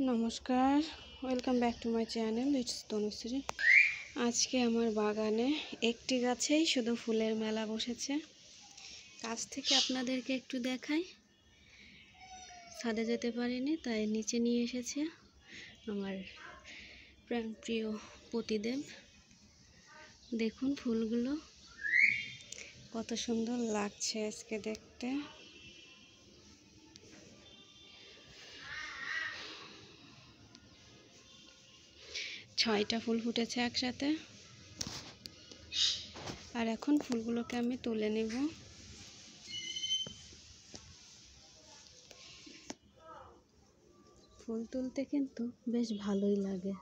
নমস্কার, welcome back to my channel. It's Tanushree. আজকে আমার বাগানে একটি গাছেই শুধু ফুলের মেলা বসেছে। কাছ থেকে আপনাদেরকে একটু দেখাই। ছাদে যেতে পারিনি, তাই নিচে নিয়ে এসেছে আমার প্রাণপ্রিয় পতিদেব। দেখুন ফুলগুলো কত সুন্দর লাগছে আজকে দেখতে। ছয়টা ফুল ফুটেছে একসাথে, আর এখন ফুলগুলোকে আমি তুলে নেব। ফুল তুলতে কিন্তু বেশ ভালোই লাগে।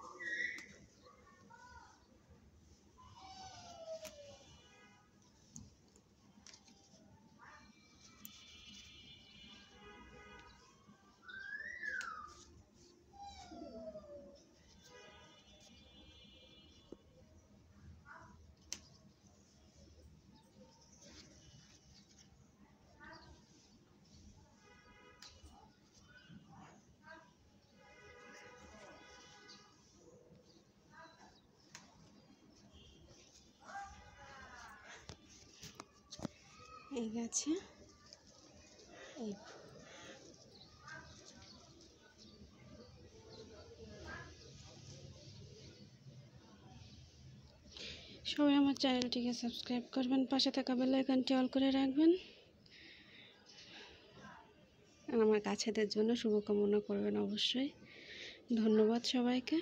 এই গাছে এই সবাই আমার চ্যানেলটিকে সাবস্ক্রাইব করবেন, পাশে থাকা বেল আইকনটি অল করে রাখবেন, আর আমার গাছেদের জন্য শুভকামনা করবেন অবশ্যই। ধন্যবাদ সবাইকে।